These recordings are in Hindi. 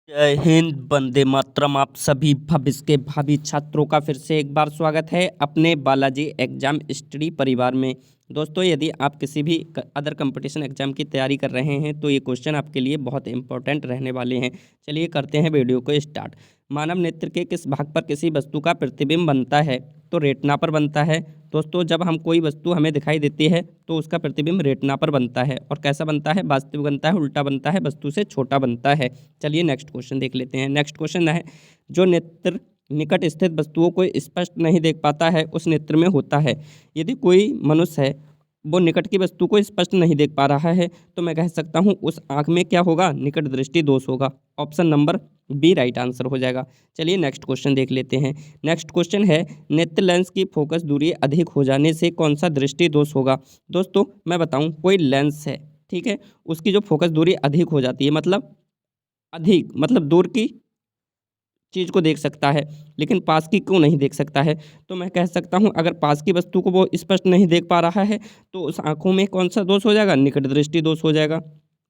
जय हिंद, वंदे मातरम। आप सभी भविष्य के भावी छात्रों का फिर से एक बार स्वागत है अपने बालाजी एग्जाम स्टडी परिवार में। दोस्तों, यदि आप किसी भी अदर कंपटीशन एग्जाम की तैयारी कर रहे हैं तो ये क्वेश्चन आपके लिए बहुत इंपॉर्टेंट रहने वाले हैं। चलिए करते हैं वीडियो को स्टार्ट। मानव नेत्र के किस भाग पर किसी वस्तु का प्रतिबिंब बनता है? तो रेटिना पर बनता है। दोस्तों, जब हम कोई वस्तु हमें दिखाई देती है तो उसका प्रतिबिंब रेटिना पर बनता है। और कैसा बनता है? वास्तविक बनता है, उल्टा बनता है, वस्तु से छोटा बनता है। चलिए नेक्स्ट क्वेश्चन देख लेते हैं। नेक्स्ट क्वेश्चन है, जो नेत्र निकट स्थित वस्तुओं को स्पष्ट नहीं देख पाता है उस नेत्र में होता है। यदि कोई मनुष्य है वो निकट की वस्तु को स्पष्ट नहीं देख पा रहा है तो मैं कह सकता हूँ उस आँख में क्या होगा? निकट दृष्टि दोष होगा। Option number B right answer हो जाएगा। चलिए नेक्स्ट क्वेश्चन देख लेते हैं। नेक्स्ट क्वेश्चन है, नेत्र लेंस की फोकस दूरी अधिक हो जाने से कौन सा दृष्टि दोष होगा? दोस्तों, मैं बताऊं, कोई लेंस है, ठीक है, उसकी जो फोकस दूरी अधिक हो जाती है, मतलब अधिक मतलब दूर की चीज़ को देख सकता है लेकिन पास की क्यों नहीं देख सकता है, तो मैं कह सकता हूं अगर पास की वस्तु को वो स्पष्ट नहीं देख पा रहा है तो उस आंखों में कौन सा दोष हो जाएगा? निकट दृष्टि दोष हो जाएगा।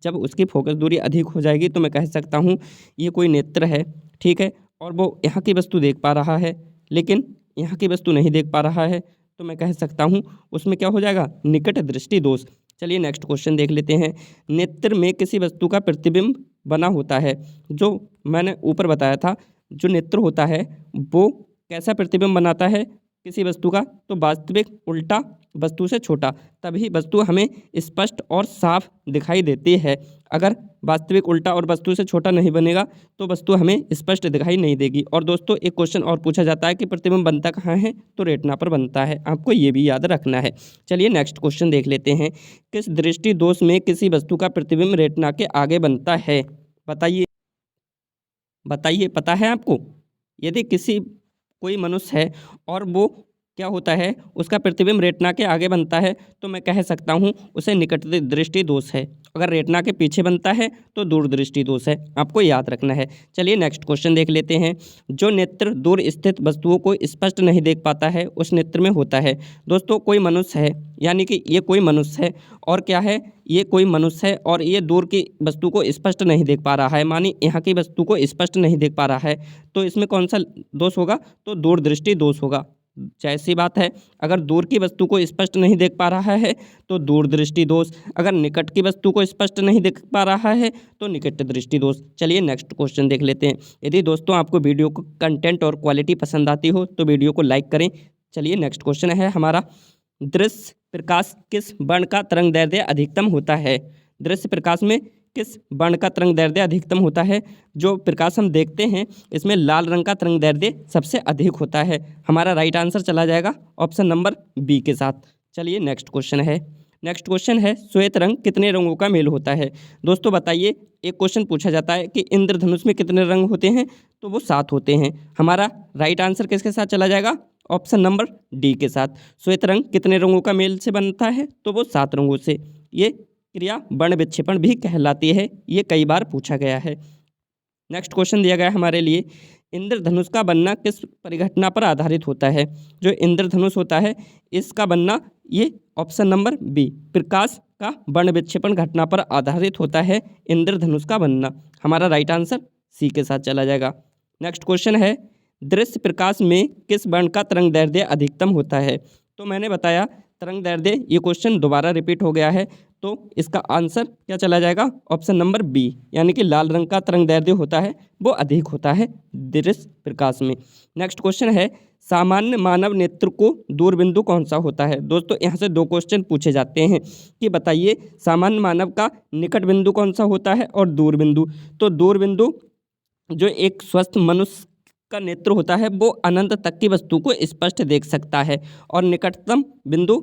जब उसकी फोकस दूरी अधिक हो जाएगी तो मैं कह सकता हूं ये कोई नेत्र है, ठीक है, और वो यहाँ की वस्तु देख पा रहा है लेकिन यहाँ की वस्तु नहीं देख पा रहा है, तो मैं कह सकता हूँ उसमें क्या हो जाएगा? निकट दृष्टि दोष। चलिए नेक्स्ट क्वेश्चन देख लेते हैं। नेत्र में किसी वस्तु का प्रतिबिंब बना होता है। जो मैंने ऊपर बताया था, जो नेत्र होता है वो कैसा प्रतिबिंब बनाता है किसी वस्तु का? तो वास्तविक, उल्टा, वस्तु से छोटा, तभी वस्तु हमें स्पष्ट और साफ दिखाई देती है। अगर वास्तविक, उल्टा और वस्तु से छोटा नहीं बनेगा तो वस्तु हमें स्पष्ट दिखाई नहीं देगी। और दोस्तों, एक क्वेश्चन और पूछा जाता है कि प्रतिबिंब बनता कहाँ है? तो रेटिना पर बनता है। आपको ये भी याद रखना है। चलिए नेक्स्ट क्वेश्चन देख लेते हैं। किस दृष्टि दोष में किसी वस्तु का प्रतिबिंब रेटिना के आगे बनता है? बताइए बताइए, पता है आपको? यदि किसी कोई मनुष्य है और वो क्या होता है, उसका प्रतिबिंब रेटिना के आगे बनता है तो मैं कह सकता हूँ उसे निकट दृष्टि दोष है। अगर रेटिना के पीछे बनता है तो दूर दृष्टि दोष है। आपको याद रखना है। चलिए नेक्स्ट क्वेश्चन देख लेते हैं। जो नेत्र दूर स्थित वस्तुओं को स्पष्ट नहीं देख पाता है उस नेत्र में होता है। दोस्तों, कोई मनुष्य है, यानी कि ये कोई मनुष्य है और क्या है, ये कोई मनुष्य है और ये दूर की वस्तु को स्पष्ट नहीं देख पा रहा है, मानी यहाँ की वस्तु को स्पष्ट नहीं देख पा रहा है, तो इसमें कौन सा दोष होगा? तो दूरदृष्टि दोष होगा। जैसी बात है, अगर दूर की वस्तु को स्पष्ट नहीं देख पा रहा है तो दूरदृष्टि दोष, अगर निकट की वस्तु को स्पष्ट नहीं देख पा रहा है तो निकट दृष्टि दोष। चलिए नेक्स्ट क्वेश्चन देख लेते हैं। यदि दोस्तों आपको वीडियो को कंटेंट और क्वालिटी पसंद आती हो तो वीडियो को लाइक करें। चलिए नेक्स्ट क्वेश्चन है हमारा, दृश्य प्रकाश किस वर्ण का तरंग दैर्ध्य अधिकतम होता है? दृश्य प्रकाश में किस वर्ण का तरंग दैर्ध्य अधिकतम होता है? जो प्रकाश हम देखते हैं इसमें लाल रंग का तरंग दैर्ध्य सबसे अधिक होता है। हमारा राइट आंसर चला जाएगा ऑप्शन नंबर बी के साथ। चलिए नेक्स्ट क्वेश्चन है। नेक्स्ट क्वेश्चन है, श्वेत रंग कितने रंगों का मेल होता है? दोस्तों बताइए, एक क्वेश्चन पूछा जाता है कि इंद्रधनुष में कितने रंग होते हैं? तो वो 7 होते हैं। हमारा राइट आंसर किसके साथ चला जाएगा? ऑप्शन नंबर डी के साथ। श्वेत रंग कितने रंगों का मेल से बनता है? तो वो 7 रंगों से। ये क्रिया वर्ण विक्षेपण भी कहलाती है। ये कई बार पूछा गया है। नेक्स्ट क्वेश्चन दिया गया है हमारे लिए, इंद्रधनुष का बनना किस परिघटना पर आधारित होता है? जो इंद्रधनुष होता है इसका बनना, ये ऑप्शन नंबर बी, प्रकाश का वर्ण विक्षेपण घटना पर आधारित होता है इंद्रधनुष का बनना। हमारा राइट आंसर सी के साथ चला जाएगा। नेक्स्ट क्वेश्चन है, दृश्य प्रकाश में किस वर्ण का तरंग दैर्ध्य अधिकतम होता है? तो मैंने बताया तरंग दैर्ध्य, ये क्वेश्चन दोबारा रिपीट हो गया है तो इसका आंसर क्या चला जाएगा? ऑप्शन नंबर बी, यानी कि लाल रंग का तरंग दैर्ध्य होता है वो अधिक होता है दृश्य प्रकाश में। नेक्स्ट क्वेश्चन है, सामान्य मानव नेत्र को दूरबिंदु कौन सा होता है? दोस्तों, यहाँ से 2 क्वेश्चन पूछे जाते हैं कि बताइए सामान्य मानव का निकट बिंदु कौन सा होता है और दूरबिंदु। तो दूरबिंदु, जो एक स्वस्थ मनुष्य का नेत्र होता है वो अनंत तक की वस्तु को स्पष्ट देख सकता है और निकटतम बिंदु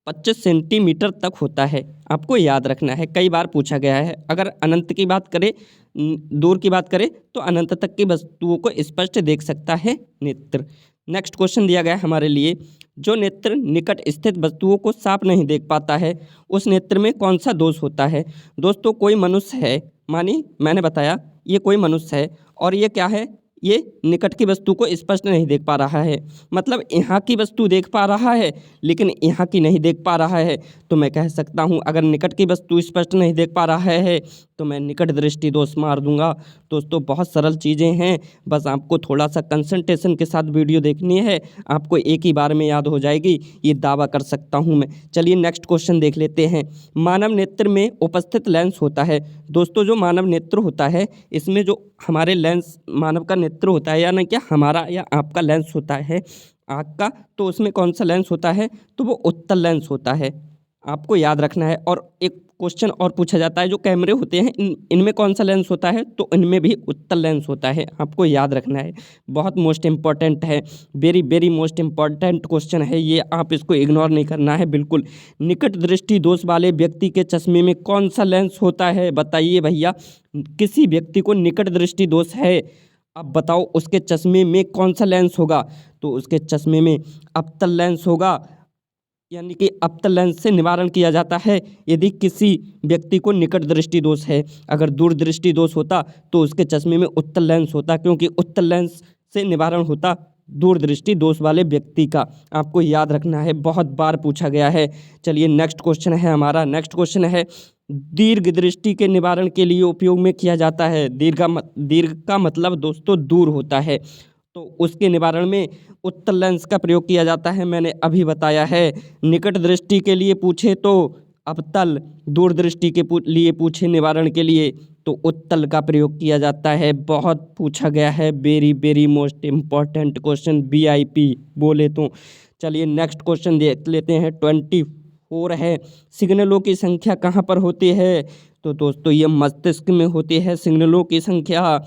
25 सेंटीमीटर तक होता है। आपको याद रखना है, कई बार पूछा गया है। अगर अनंत की बात करें, दूर की बात करें तो अनंत तक की वस्तुओं को स्पष्ट देख सकता है नेत्र। नेक्स्ट क्वेश्चन दिया गया है हमारे लिए, जो नेत्र निकट स्थित वस्तुओं को साफ नहीं देख पाता है उस नेत्र में कौन सा दोष होता है? दोस्तों, कोई मनुष्य है, मानी मैंने बताया ये कोई मनुष्य है और ये क्या है, ये निकट की वस्तु को स्पष्ट नहीं देख पा रहा है, मतलब यहाँ की वस्तु देख पा रहा है लेकिन यहाँ की नहीं देख पा रहा है। तो मैं कह सकता हूँ अगर निकट की वस्तु स्पष्ट नहीं देख पा रहा है तो मैं निकट दृष्टि दोष मार दूंगा। दोस्तों बहुत सरल चीज़ें हैं, बस आपको थोड़ा सा कंसंट्रेशन के साथ वीडियो देखनी है, आपको एक ही बार में याद हो जाएगी, ये दावा कर सकता हूँ मैं। चलिए नेक्स्ट क्वेश्चन देख लेते हैं। मानव नेत्र में उपस्थित लेंस होता है। दोस्तों जो मानव नेत्र होता है इसमें जो हमारे लेंस मानव का नेत्र होता है, यानी क्या हमारा या आपका लेंस होता है आँख का, तो उसमें कौन सा लेंस होता है, तो वो उत्तल लेंस होता है, आपको याद रखना है। और एक क्वेश्चन और पूछा जाता है जो कैमरे होते हैं इनमें कौन सा लेंस होता है, तो इनमें भी उत्तल लेंस होता है, आपको याद रखना है। बहुत मोस्ट इम्पॉर्टेंट है, very very most important question है ये, आप इसको इग्नोर नहीं करना है बिल्कुल। निकट दृष्टि दोष वाले व्यक्ति के चश्मे में कौन सा लेंस होता है, बताइए भैया। किसी व्यक्ति को निकट दृष्टि दोष है, अब बताओ उसके चश्मे में कौन सा लेंस होगा, तो उसके चश्मे में अवतल लेंस होगा, यानी कि अवतल लेंस से निवारण किया जाता है यदि किसी व्यक्ति को निकट दृष्टि दोष है। अगर दूर दृष्टि दोष होता तो उसके चश्मे में उत्तल लेंस होता, क्योंकि उत्तल लेंस से निवारण होता दूर दृष्टि दोष वाले व्यक्ति का, आपको याद रखना है, बहुत बार पूछा गया है। चलिए नेक्स्ट क्वेश्चन है हमारा, नेक्स्ट क्वेश्चन है दीर्घ दृष्टि के निवारण के लिए उपयोग में किया जाता है। दीर्घ का मतलब दोस्तों दूर होता है, तो उसके निवारण में उत्तल लेंस का प्रयोग किया जाता है, मैंने अभी बताया है। निकट दृष्टि के लिए पूछे तो अवतल, दूर दृष्टि के लिए पूछे निवारण के लिए तो उत्तल का प्रयोग किया जाता है। बहुत पूछा गया है, very very most important question, VIP बोले तो। चलिए नेक्स्ट क्वेश्चन देख लेते हैं, 24 है। सिग्नलों की संख्या कहाँ पर होती है, तो दोस्तों ये मस्तिष्क में होती है सिग्नलों की संख्या।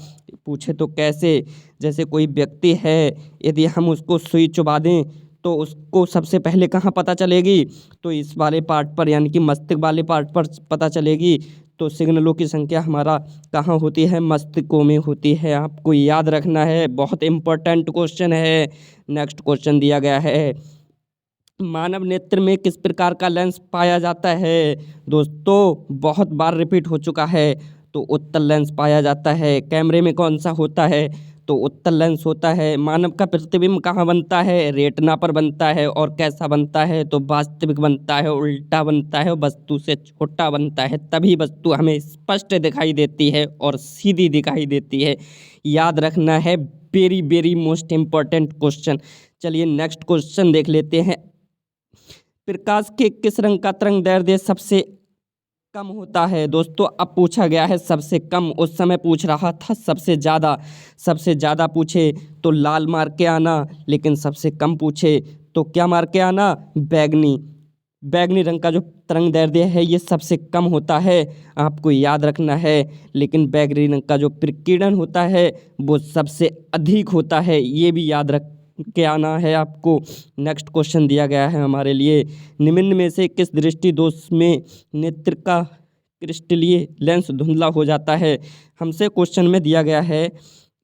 पूछे तो कैसे, जैसे कोई व्यक्ति है, यदि हम उसको सुई चुबा दें तो उसको सबसे पहले कहाँ पता चलेगी, तो इस वाले पार्ट पर, यानी कि मस्तिष्क वाले पार्ट पर पता चलेगी। तो सिग्नलों की संख्या हमारा कहाँ होती है, मस्तिष्कों में होती है, आपको याद रखना है, बहुत इम्पोर्टेंट क्वेश्चन है। नेक्स्ट क्वेश्चन दिया गया है, मानव नेत्र में किस प्रकार का लेंस पाया जाता है। दोस्तों बहुत बार रिपीट हो चुका है, तो उत्तल लेंस पाया जाता है। कैमरे में कौन सा होता है, तो उत्तल लेंस होता है। मानव का प्रतिबिंब कहाँ बनता है, रेटिना पर बनता है, और कैसा बनता है, तो वास्तविक बनता है, उल्टा बनता है, वस्तु से छोटा बनता है, तभी वस्तु हमें स्पष्ट दिखाई देती है और सीधी दिखाई देती है, याद रखना है, very very most important question. चलिए नेक्स्ट क्वेश्चन देख लेते हैं, प्रकाश के किस रंग का तरंग दैर्ध्य सबसे कम होता है। दोस्तों अब पूछा गया है सबसे कम, उस समय पूछ रहा था सबसे ज़्यादा पूछे तो लाल मार के आना, लेकिन सबसे कम पूछे तो क्या मार के आना, बैगनी रंग का जो तरंग दैर्ध्य है ये सबसे कम होता है, आपको याद रखना है। लेकिन बैगनी रंग का जो प्रकीर्णन होता है वो सबसे अधिक होता है, ये भी याद रख के आना है आपको। नेक्स्ट क्वेश्चन दिया गया है हमारे लिए, निम्न में से किस दृष्टि दोष में नेत्र का क्रिस्टलीय लेंस धुंधला हो जाता है। हमसे क्वेश्चन में दिया गया है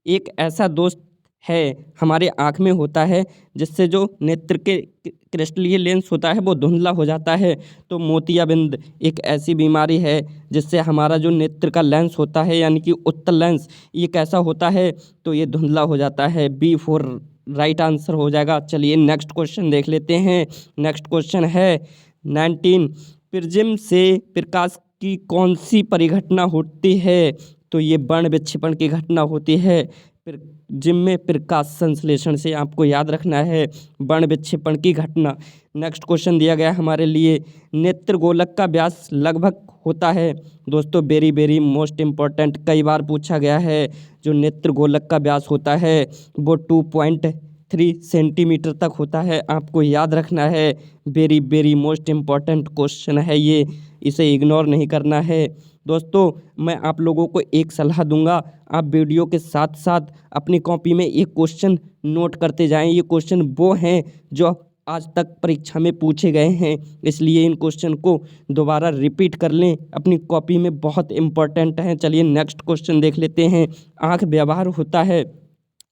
एक ऐसा दोष है हमारे आँख में होता है जिससे जो नेत्र के क्रिस्टलीय लेंस होता है वो धुंधला हो जाता है। तो मोतियाबिंद एक ऐसी बीमारी है जिससे हमारा जो नेत्र का लेंस होता है, यानी कि उत्तल लेंस, ये कैसा होता है, तो ये धुंधला हो जाता है। B4 राइट आंसर हो जाएगा। चलिए नेक्स्ट क्वेश्चन देख लेते हैं। नेक्स्ट क्वेश्चन है 19, प्रिज्म से प्रकाश की कौन सी परिघटना होती है, तो ये वर्ण विक्षेपण की घटना होती है। प्रिज्म में प्रकाश संश्लेषण से, आपको याद रखना है, वर्ण विक्षेपण की घटना। नेक्स्ट क्वेश्चन दिया गया हमारे लिए, नेत्र गोलक का व्यास लगभग होता है। दोस्तों वेरी वेरी मोस्ट इम्पॉर्टेंट, कई बार पूछा गया है, जो नेत्र गोलक का व्यास होता है वो 2.3 सेंटीमीटर तक होता है, आपको याद रखना है, very very most important question है ये, इसे इग्नोर नहीं करना है। दोस्तों मैं आप लोगों को एक सलाह दूंगा, आप वीडियो के साथ साथ अपनी कॉपी में एक क्वेश्चन नोट करते जाएं। ये क्वेश्चन वो हैं जो आज तक परीक्षा में पूछे गए हैं, इसलिए इन क्वेश्चन को दोबारा रिपीट कर लें अपनी कॉपी में, बहुत इंपॉर्टेंट हैं। चलिए नेक्स्ट क्वेश्चन देख लेते हैं, आँख व्यवहार होता है,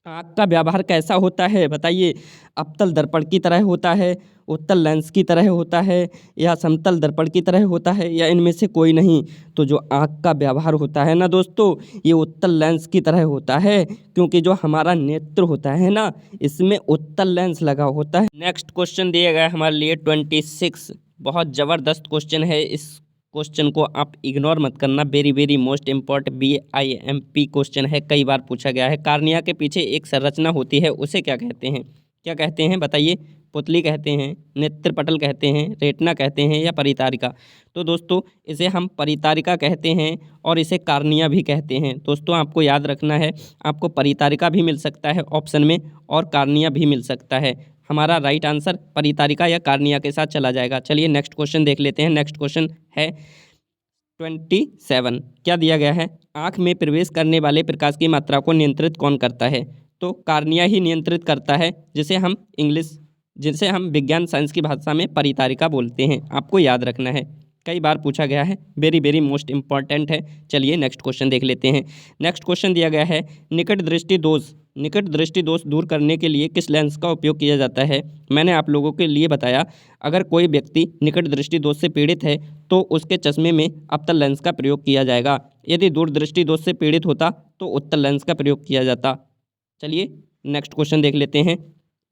आँख का व्यवहार कैसा होता है बताइए। अवतल दर्पण की तरह होता है, उत्तल लेंस की तरह होता है, या समतल दर्पण की तरह होता है, या इनमें से कोई नहीं। तो जो आँख का व्यवहार होता है ना दोस्तों, ये उत्तल लेंस की तरह होता है, क्योंकि जो हमारा नेत्र होता है ना, इसमें उत्तल लेंस लगा होता है। नेक्स्ट क्वेश्चन दिया गया है हमारे लिए 26। बहुत ज़बरदस्त क्वेश्चन है। इस क्वेश्चन को आप इग्नोर मत करना। Very very most important BIMP question है, कई बार पूछा गया है। कार्निया के पीछे एक संरचना होती है, उसे क्या कहते हैं? क्या कहते हैं बताइए। पुतली कहते हैं, नेत्र पटल कहते हैं, रेटिना कहते हैं, या परितारिका? तो दोस्तों इसे हम परितारिका कहते हैं और इसे कार्निया भी कहते हैं। दोस्तों आपको याद रखना है, आपको परितारिका भी मिल सकता है ऑप्शन में और कार्निया भी मिल सकता है। हमारा राइट आंसर परितारिका या कार्निया के साथ चला जाएगा। चलिए नेक्स्ट क्वेश्चन देख लेते हैं। नेक्स्ट क्वेश्चन है 27। क्या दिया गया है? आँख में प्रवेश करने वाले प्रकाश की मात्रा को नियंत्रित कौन करता है? तो कार्निया ही नियंत्रित करता है, जिसे हम विज्ञान साइंस की भाषा में परितारिका बोलते हैं। आपको याद रखना है, कई बार पूछा गया है, वेरी वेरी मोस्ट इंपॉर्टेंट है। चलिए नेक्स्ट क्वेश्चन देख लेते हैं। नेक्स्ट क्वेश्चन दिया गया है निकट दृष्टि दोष दूर करने के लिए किस लेंस का उपयोग किया जाता है? मैंने आप लोगों के लिए बताया, अगर कोई व्यक्ति निकट दृष्टि दोष से पीड़ित है तो उसके चश्मे में अवतल लेंस का प्रयोग किया जाएगा। यदि दूर दृष्टि दोष से पीड़ित होता तो उत्तल लेंस का प्रयोग किया जाता। चलिए नेक्स्ट क्वेश्चन देख लेते हैं।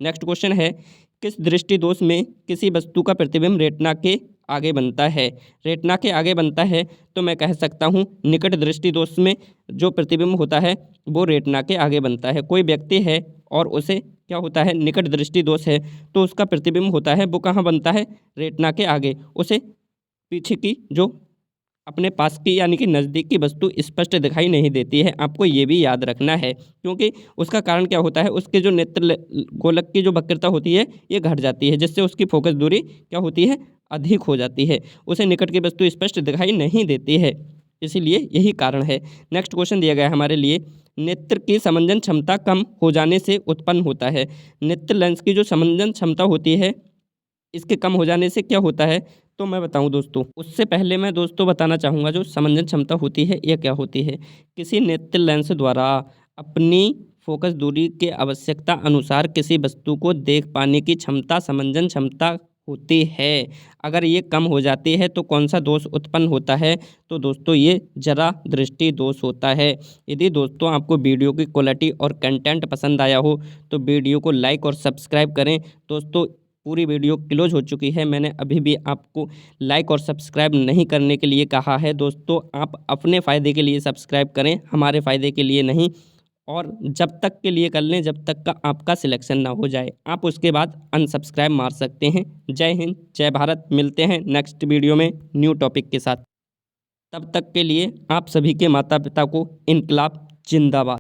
नेक्स्ट क्वेश्चन है, किस दृष्टि दोष में किसी वस्तु का प्रतिबिंब रेटिना के आगे बनता है? रेटिना के आगे बनता है तो मैं कह सकता हूँ निकट दृष्टि दोष में जो प्रतिबिंब होता है वो रेटिना के आगे बनता है। कोई व्यक्ति है और उसे क्या होता है, निकट दृष्टि दोष है, तो उसका प्रतिबिंब होता है वो कहाँ बनता है? रेटिना के आगे। उसे पीछे की जो अपने पास की यानी कि नज़दीक की वस्तु स्पष्ट दिखाई नहीं देती है। आपको ये भी याद रखना है, क्योंकि उसका कारण क्या होता है, उसके जो नेत्र गोलक की जो वक्रता होती है ये घट जाती है, जिससे उसकी फोकस दूरी क्या होती है, अधिक हो जाती है। उसे निकट की वस्तु स्पष्ट दिखाई नहीं देती है, इसीलिए यही कारण है। नेक्स्ट क्वेश्चन दिया गया है हमारे लिए, नेत्र की समंजन क्षमता कम हो जाने से उत्पन्न होता है। नेत्र लेंस की जो समंजन क्षमता होती है इसके कम हो जाने से क्या होता है? तो मैं बताऊं दोस्तों, उससे पहले मैं दोस्तों बताना चाहूँगा जो समंजन क्षमता होती है यह क्या होती है। किसी नेत्र लेंस द्वारा अपनी फोकस दूरी के आवश्यकता अनुसार किसी वस्तु को देख पाने की क्षमता समंजन क्षमता होती है। अगर ये कम हो जाती है तो कौन सा दोष उत्पन्न होता है? तो दोस्तों ये जरा दृष्टि दोष होता है। यदि दोस्तों आपको वीडियो की क्वालिटी और कंटेंट पसंद आया हो तो वीडियो को लाइक और सब्सक्राइब करें। दोस्तों पूरी वीडियो क्लोज हो चुकी है, मैंने अभी भी आपको लाइक और सब्सक्राइब नहीं करने के लिए कहा है। दोस्तों आप अपने फ़ायदे के लिए सब्सक्राइब करें, हमारे फ़ायदे के लिए नहीं। और जब तक के लिए कर लें जब तक का आपका सिलेक्शन ना हो जाए, आप उसके बाद अनसब्सक्राइब मार सकते हैं। जय हिंद, जय भारत। मिलते हैं नेक्स्ट वीडियो में न्यू टॉपिक के साथ। तब तक के लिए आप सभी के माता पिता को इनकलाब जिंदाबाद।